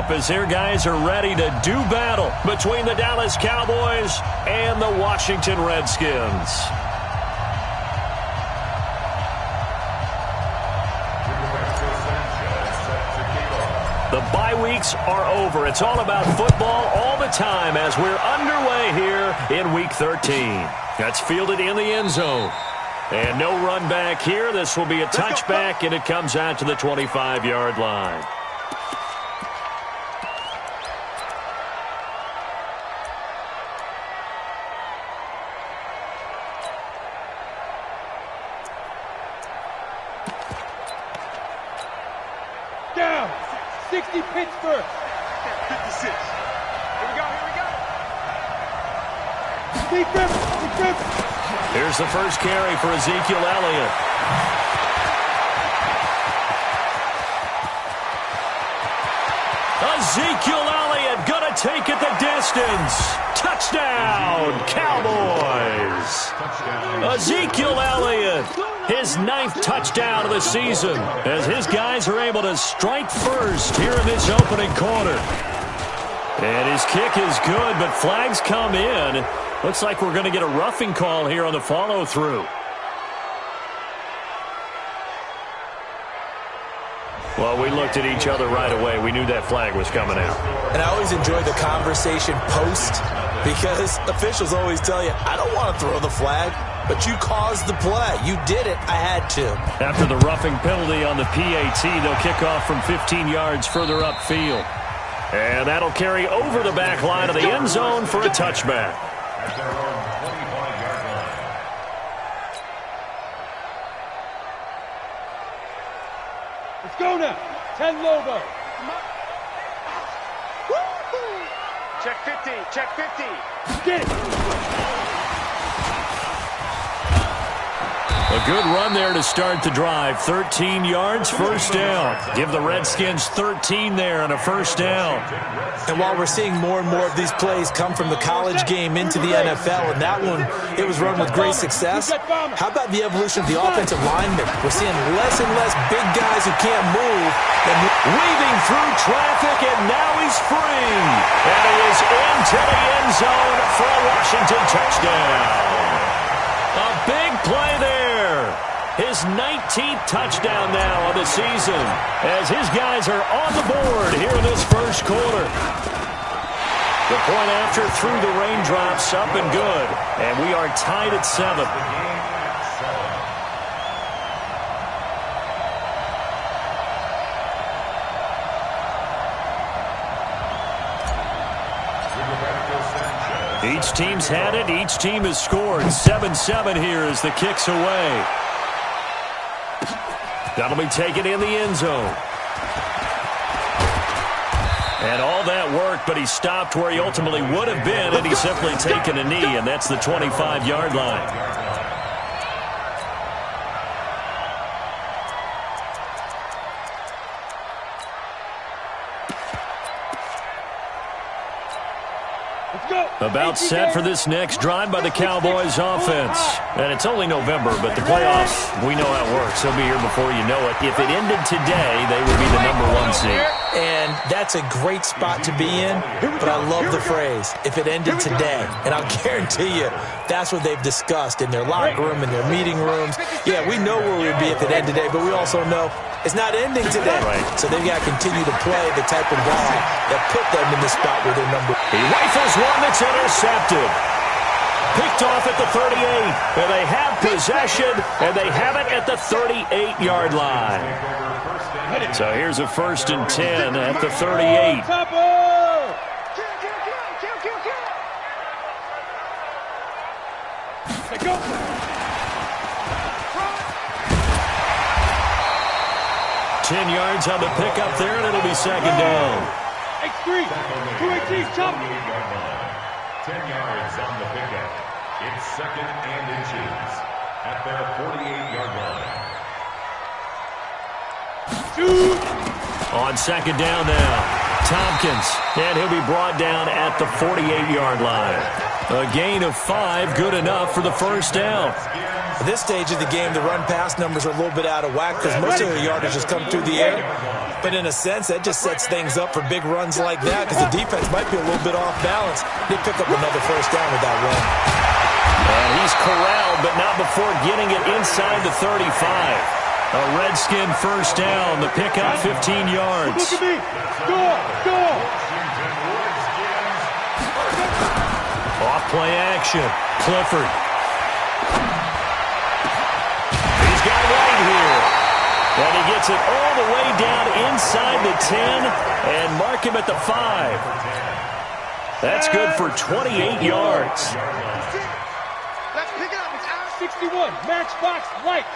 up as their guys are ready to do battle between the Dallas Cowboys and the Washington Redskins. The bye weeks are over. It's all about football all the time as we're underway here in Week 13. That's fielded in the end zone. And no run back here. This will be a touchback, and it comes out to the 25-yard line. Down. 60 Pittsburgh. 56. Here we go. Defense. Here's the first carry for Ezekiel Elliott. Ezekiel Elliott going to take it the distance. Touchdown, Cowboys. Ezekiel Elliott, his 9th touchdown of the season, as his guys are able to strike first here in this opening quarter. And his kick is good, but flags come in. Looks like we're going to get a roughing call here on the follow-through. Well, we looked at each other right away. We knew that flag was coming out. And I always enjoy the conversation post because officials always tell you, I don't want to throw the flag, but you caused the play. You did it. I had to. After the roughing penalty on the PAT, they'll kick off from 15 yards further upfield. And that'll carry over the back line of the end zone for a touchback. Let's go now. 10 logo. Check 50. Check 50. Get it. A good run there to start the drive. 13 yards, first down. Give the Redskins 13 there and a first down. And while we're seeing more and more of these plays come from the college game into the NFL, and that one, it was run with great success, how about the evolution of the offensive linemen? We're seeing less and less big guys who can't move. And weaving through traffic, and now he's free. And he is into the end zone for a Washington touchdown. A big play there. His 19th touchdown now of the season as his guys are on the board here in this first quarter. The point after through the raindrops, up and good. And we are tied at 7. Each team's had it. Each team has scored. 7-7 here as the kick's away. That'll be taken in the end zone. And all that work, but he stopped where he ultimately would have been, and he's simply taken a knee, and that's the 25-yard line. About set for this next drive by the Cowboys offense. And it's only November, but the playoffs, we know how it works. They'll be here before you know it. If it ended today, they would be the #1 seed. And that's a great spot to be in, but I love the phrase, if it ended today. And I'll guarantee you, that's what they've discussed in their locker room, in their meeting rooms. Yeah, we know where we'd be if it ended today, but we also know it's not ending today. Right. So they've got to continue to play the type of ball that put them in the spot where they're number. He rifles one that's intercepted. Picked off at the 38. And they have possession, and they have it at the 38-yard line. So here's a 1st and 10 at the 38. Go. 10 yards on the pickup there, and it'll be 2nd down. X3, 218, chop. 10 yards on the pickup. It's 2nd and inches at their 48-yard line. Shoot. On 2nd down now, Tompkins, and he'll be brought down at the 48-yard line. A gain of 5, good enough for the first down. At this stage of the game, the run-pass numbers are a little bit out of whack because most of the yardage has come through the air. But in a sense, that just sets things up for big runs like that because the defense might be a little bit off balance. They pick up another first down with that run. And he's corralled, but not before getting it inside the 35. A Redskin first down. The pickup 15 yards. Look at me. Score. Off-play action. Clifford. He's got White here. And he gets it all the way down inside the 10 and mark him at the 5. That's good for 28 yards. Let's pick it up. It's out. 61. Matchbox light.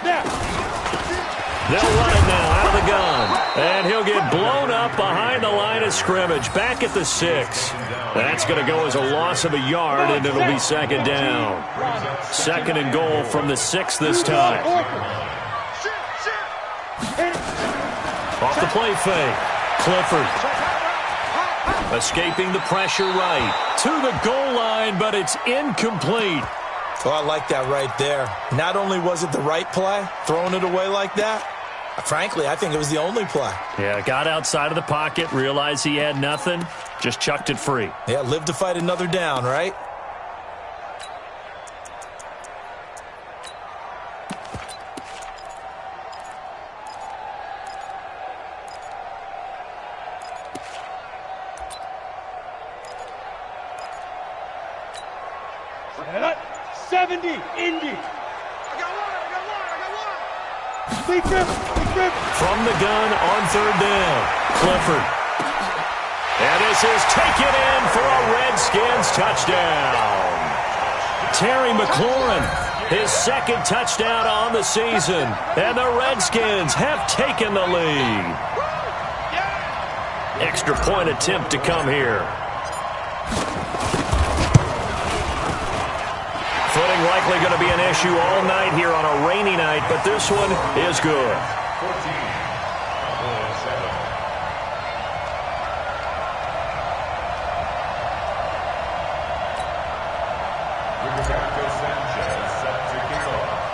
Snap. They'll run it now out of the gun. And he'll get blown up behind the line of scrimmage. Back at the 6. That's going to go as a loss of a yard, and it'll be second down. Second and goal from the 6 this time. Off the play fake. Clifford. Escaping the pressure right. To the goal line, but it's incomplete. Oh, I like that right there. Not only was it the right play, throwing it away like that, frankly, I think it was the only play. Yeah, got outside of the pocket, realized he had nothing, just chucked it free. Yeah, live to fight another down, right? Set up. 70. Indy. Big trip. From the gun on third down. Clifford. And this is taken in for a Redskins touchdown. Terry McLaurin, his second touchdown on the season. And the Redskins have taken the lead. Extra point attempt to come here. Footing likely going to be an issue all night here on a rainy night, but this one is good. 14.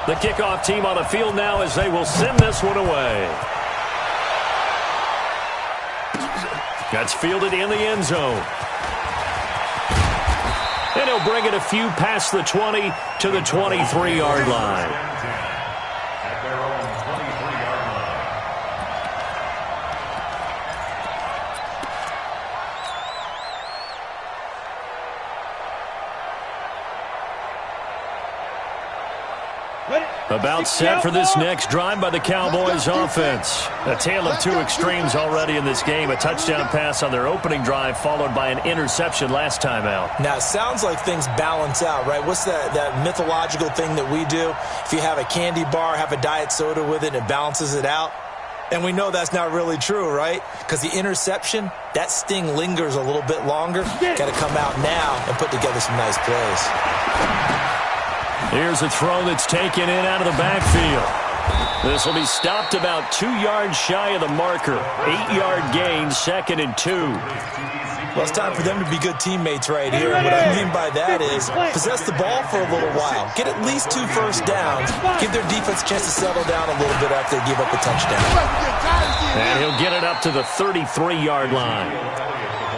The kickoff team on the field now as they will send this one away. That's fielded in the end zone. And he'll bring it a few past the 20 to the 23-yard line. At their own 23-yard line. About set for this next drive by the Cowboys offense. A tale of two extremes already in this game. A touchdown pass on their opening drive followed by an interception last time out. Now, it sounds like things balance out, right? What's that mythological thing that we do? If you have a candy bar, have a diet soda with it, and it balances it out. And we know that's not really true, right? Because the interception, that sting lingers a little bit longer. Got to come out now and put together some nice plays. Here's a throw that's taken in out of the backfield. This will be stopped about 2 yards shy of the marker. 8-yard gain, 2nd and 2. Well, it's time for them to be good teammates right here. And what I mean by that is possess the ball for a little while. Get at least 2 first downs. Give their defense a chance to settle down a little bit after they give up a touchdown. And he'll get it up to the 33-yard line.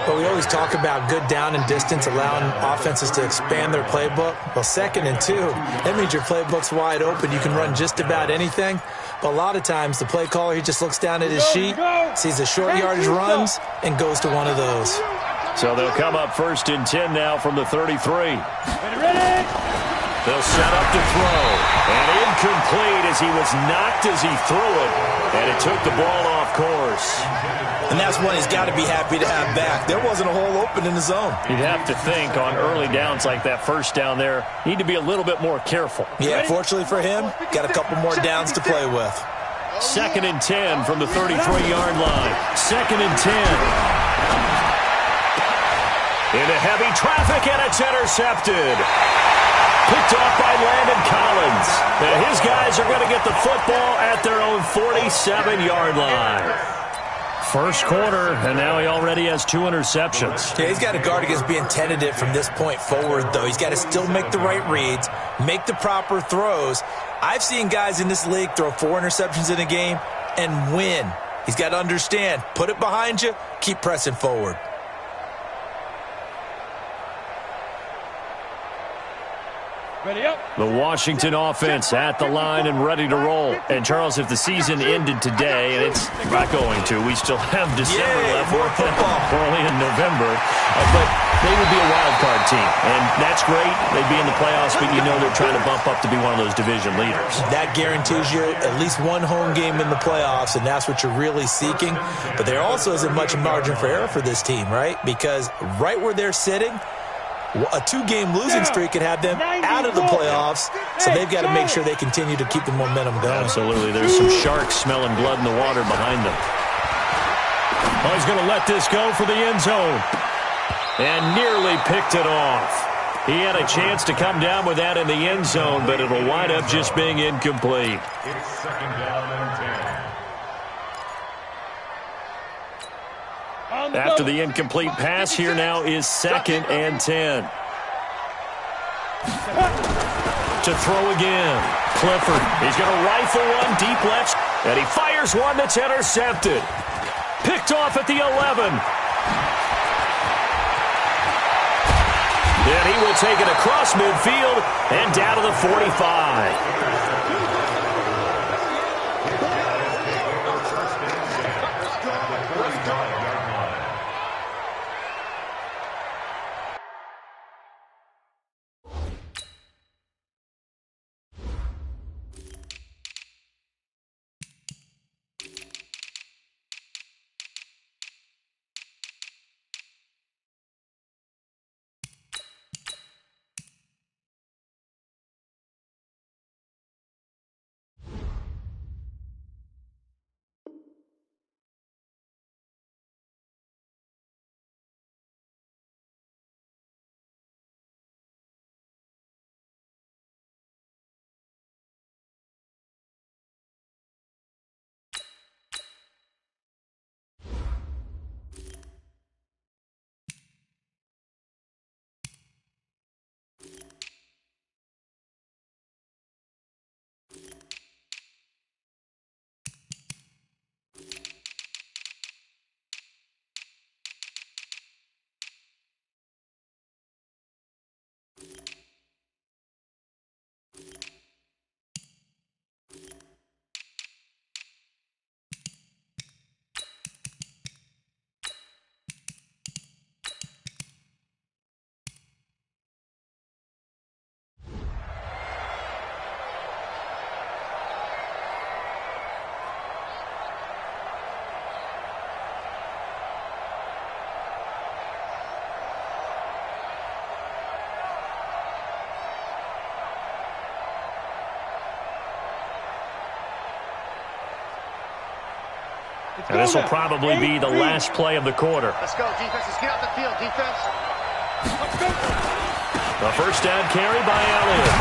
But we always talk about good down and distance, allowing offenses to expand their playbook. Well, 2nd and 2, that means your playbook's wide open. You can run just about anything. But a lot of times, the play caller, he just looks down at his sheet, sees the short yardage runs, and goes to one of those. So they'll come up 1st and 10 now from the 33. Ready? They'll set up to throw. And incomplete as he was knocked as he threw it. And it took the ball off course. And that's one he's got to be happy to have back. There wasn't a hole open in the zone. You'd have to think on early downs like that first down there, need to be a little bit more careful. Yeah, fortunately for him, got a couple more downs to play with. 2nd and 10 from the 33-yard line. 2nd and 10. Into heavy traffic, and it's intercepted. Picked off by Landon Collins. And his guys are going to get the football at their own 47-yard line. First quarter, and now he already already has 2 interceptions. Yeah, he's got to guard against being tentative from this point forward, though. He's got to still make the right reads, make the proper throws. I've seen guys in this league throw 4 interceptions in a game and win. He's got to understand, put it behind you, keep pressing forward. Ready up. The Washington offense at the line and ready to roll. And, Charles, if the season ended today, and it's not going to, we still have December left. More football. We're only in November. But they would be a wild card team. And that's great. They'd be in the playoffs, but you know they're trying to bump up to be one of those division leaders. That guarantees you at least one home game in the playoffs, and that's what you're really seeking. But there also isn't much margin for error for this team, right? Because right where they're sitting, a 2-game losing streak could have them out of the playoffs, so they've got to make sure they continue to keep the momentum going. Absolutely. There's some sharks smelling blood in the water behind them. Oh, he's going to let this go for the end zone. And nearly picked it off. He had a chance to come down with that in the end zone, but it'll wind up just being incomplete. It's second down and 10. After the incomplete pass, here now is 2nd and 10. To throw again. Clifford, he's going to rifle one deep left, and he fires one that's intercepted. Picked off at the 11. And he will take it across midfield and down to the 45. And this will probably be the last play of the quarter. Let's go, defense. Let's get out the field, defense. Let's go. The first down carry by Elliott.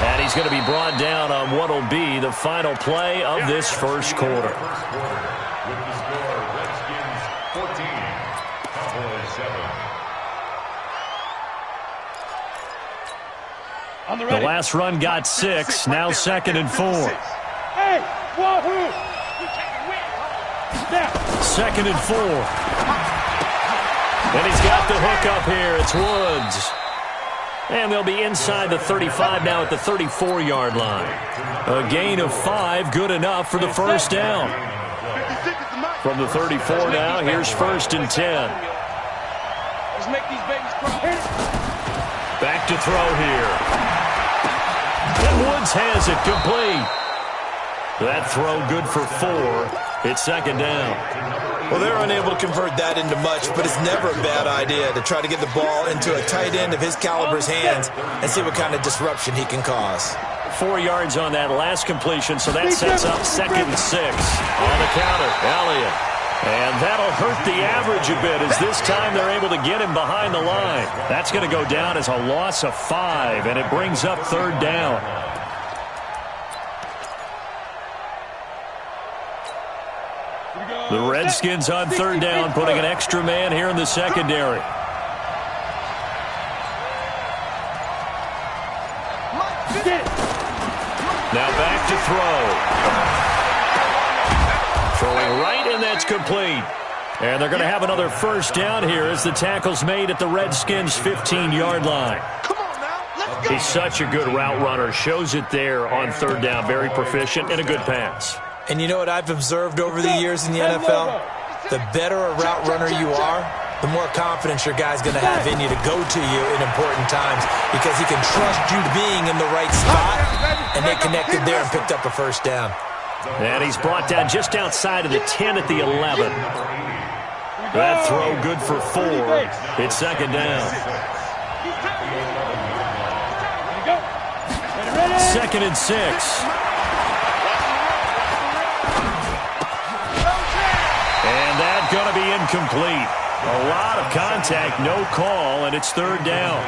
And he's going to be brought down on what will be the final play of this first quarter. With the score, Redskins 14, Cowboys 7. The last run got 6. Now 2nd and 4. Hey, wahoo! 2nd and 4. And he's got the hook up here. It's Woods. And they'll be inside the 35 now at the 34-yard line. A gain of 5, good enough for the first down. From the 34 now, here's 1st and 10. Let's make these babies cry. Back to throw here. And Woods has it complete. That throw good for 4. It's 2nd down. Well, they're unable to convert that into much, but it's never a bad idea to try to get the ball into a tight end of his caliber's hands and see what kind of disruption he can cause. 4 yards on that last completion, so that sets up 2nd and 6. On the counter, Elliott. And that'll hurt the average a bit as this time they're able to get him behind the line. That's going to go down as a loss of 5, and it brings up 3rd down. Here we go. The Redskins on third down, putting an extra man here in the secondary. Now back to throw. Throwing right, and that's complete. And they're going to have another first down here as the tackle's made at the Redskins' 15-yard line. Come on now, let's go. He's such a good route runner. Shows it there on third down. Very proficient and a good pass. And you know what I've observed over the years in the NFL? The better a route runner you are, the more confidence your guy's going to have in you to go to you in important times because he can trust you being in the right spot, and they connected there and picked up a first down. And he's brought down just outside of the 10 at the 11. That throw good for 4. It's second down. Second and 6. And that's going to be incomplete. A lot of contact, no call, and it's third down.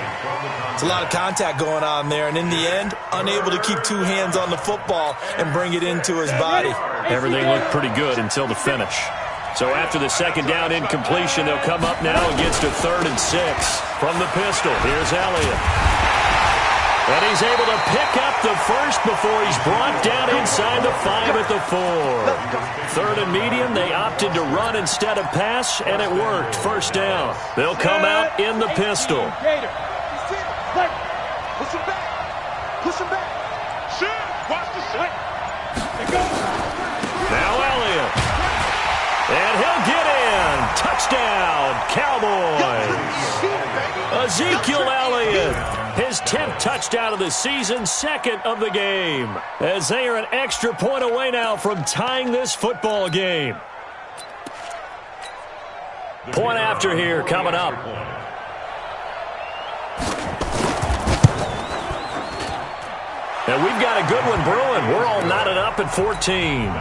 It's a lot of contact going on there, and in the end, unable to keep two hands on the football and bring it into his body. Everything looked pretty good until the finish. So after the second down incompletion, they'll come up now against a 3rd and 6. From the pistol, here's Elliott. And he's able to pick up the first before he's brought down inside the 5 at the 4. 3rd and medium, they opted to run instead of pass, and it worked. First down. They'll come out in the pistol. Push him back. Push him back. Shoot. Watch the shot. Now Elliott. And he'll get in. Touchdown, Cowboys. Ezekiel Elliott. His 10th touchdown of the season, 2nd of the game. As they are an extra point away now from tying this football game. Point after here coming up. And we've got a good one brewing. We're all knotted up at 14.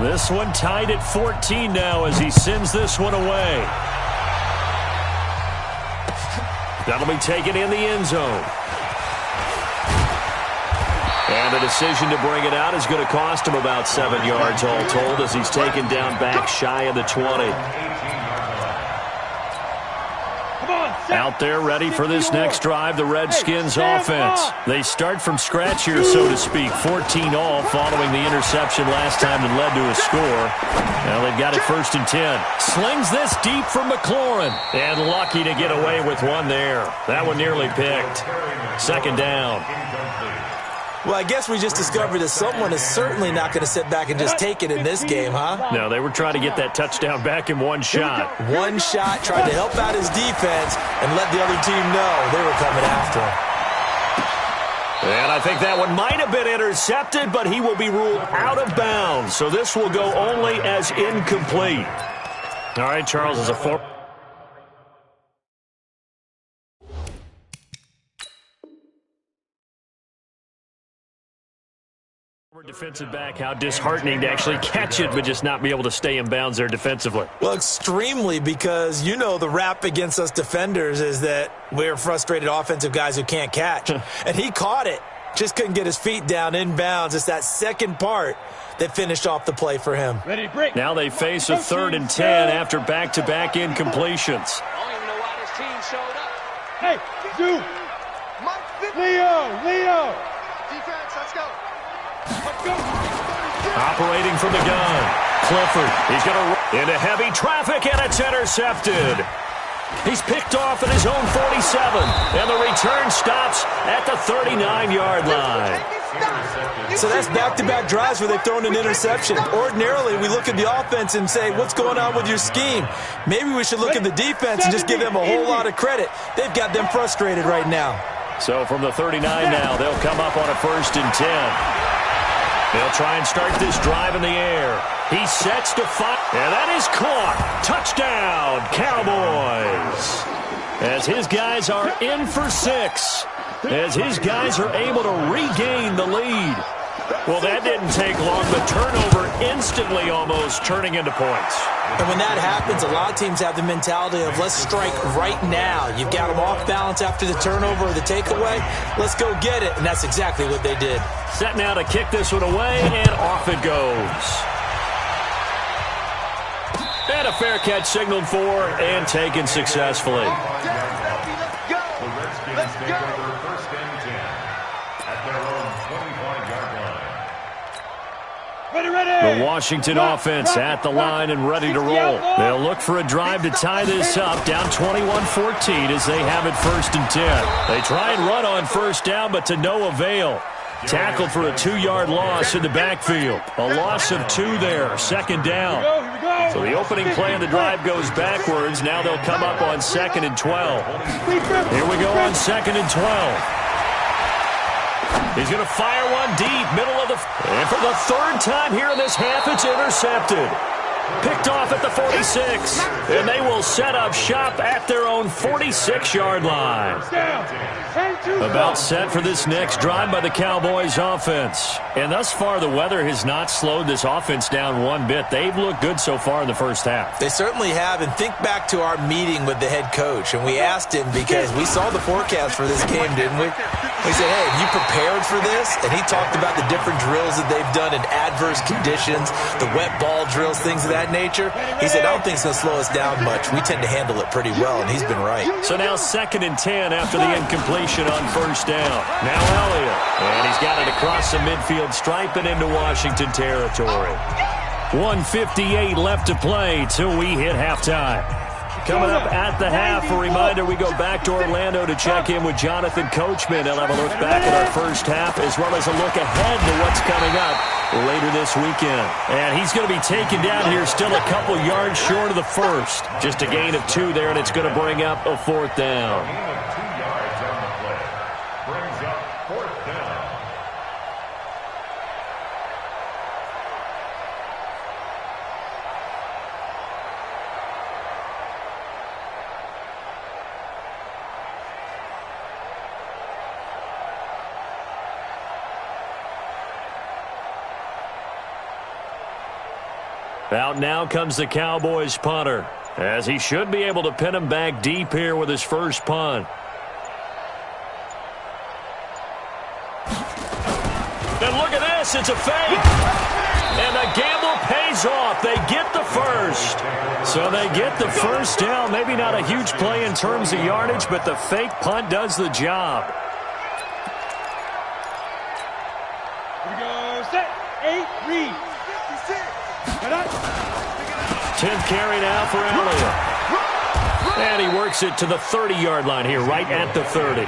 This one tied at 14 now as he sends this one away. That'll be taken in the end zone. And the decision to bring it out is going to cost him about 7 yards all told as he's taken down back shy of the 20. Out there ready for this next drive, the Redskins offense. They start from scratch here, so to speak. 14-all following the interception last time that led to a score. Now they've got it 1st and 10. Slings this deep from McLaurin. And lucky to get away with one there. That one nearly picked. Second down. Well, I guess we just discovered that someone is certainly not going to sit back and just take it in this game, huh? No, they were trying to get that touchdown back in one shot. One shot, tried to help out his defense and let the other team know they were coming after him. And I think that one might have been intercepted, but he will be ruled out of bounds. So this will go only as incomplete. All right, Charles is a former defensive back. How disheartening to actually catch it, but just not be able to stay in bounds there defensively. Well, extremely, because you know the rap against us defenders is that we're frustrated offensive guys who can't catch. And he caught it. Just couldn't get his feet down in bounds. It's that second part that finished off the play for him. Ready, break. Now they face a 3rd and 10 after back-to-back incompletions. I don't even know why this team showed up. Hey, Zoo. Leo. Defense, let's go. Operating from the gun. Clifford. He's going to into heavy traffic, and it's intercepted. He's picked off at his own 47, and the return stops at the 39-yard line. So that's back-to-back drives where they've thrown an interception. Ordinarily, we look at the offense and say, what's going on with your scheme? Maybe we should look at the defense and just give them a whole lot of credit. They've got them frustrated right now. So from the 39 now, they'll come up on a 1st and 10. They'll try and start this drive in the air. He sets to fire, and that is caught. Touchdown, Cowboys. As his guys are in for 6. As his guys are able to regain the lead. Well, that didn't take long. The turnover instantly almost turning into points. And when that happens, a lot of teams have the mentality of let's strike right now. You've got them off balance after the turnover or the takeaway. Let's go get it. And that's exactly what they did. Set now to kick this one away, and off it goes. And a fair catch signaled for and taken successfully. The Redskins take over 1st and 10 at their own 25-yard line. Ready. The Washington offense at the line and ready to roll. They'll look for a drive to tie this up, down 21-14 as they have it 1st and 10. They try and run on 1st down, but to no avail. Tackled for a 2-yard loss in the backfield. A loss of 2 there, 2nd down. So the opening play of the drive goes backwards. Now they'll come up on 2nd and 12. Here we go on 2nd and 12. He's going to fire one deep, middle of the... And for the 3rd time here in this half, it's intercepted. Picked off at the 46. And they will set up shop at their own 46-yard line. About set for this next drive by the Cowboys offense. And thus far, the weather has not slowed this offense down one bit. They've looked good so far in the 1st half. They certainly have. And think back to our meeting with the head coach. And we asked him because we saw the forecast for this game, didn't we? We said, hey, have you prepared for this? And he talked about the different drills that they've done in adverse conditions, the wet ball drills, things of that nature. He said, I don't think it's going to slow us down much. We tend to handle it pretty well, and he's been right. So now 2nd and 10 after the incompletion on 1st down. Now Elliott. And he's got it across the midfield stripe and into Washington territory. 1:58 left to play till we hit halftime. Coming up at the half, a reminder, we go back to Orlando to check in with Jonathan Coachman. He'll have a look back at our 1st half as well as a look ahead to what's coming up later this weekend. And he's going to be taken down here still a couple yards short of the 1st. Just a gain of 2 there, and it's going to bring up a 4th down. Gain of 2 yards on the play. Brings up 4th down. Out now comes the Cowboys punter, as he should be able to pin him back deep here with his 1st punt. And look at this, it's a fake. And the gamble pays off. They get the 1st. So they get the 1st down. Maybe not a huge play in terms of yardage, but the fake punt does the job. Here we go. Set. 8. Read. 10th carry now for Elliott. And he works it to the 30-yard line here, right at the 30.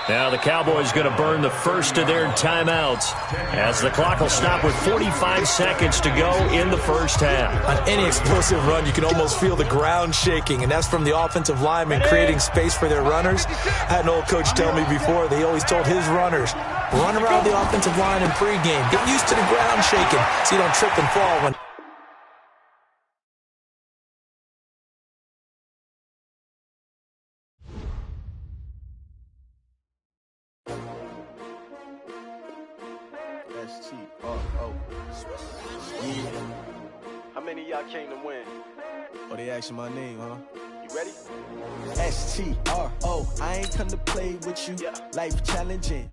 Now the Cowboys going to burn the 1st of their timeouts as the clock will stop with 45 seconds to go in the 1st half. On any explosive run, you can almost feel the ground shaking, and that's from the offensive linemen creating space for their runners. I had an old coach tell me before that he always told his runners, run around the offensive line in pregame. Get used to the ground shaking so you don't trip and fall when... How many of y'all came to win? Oh, they asking my name, huh? You ready? STRO, I ain't come to play with you. Yeah. Life challenging.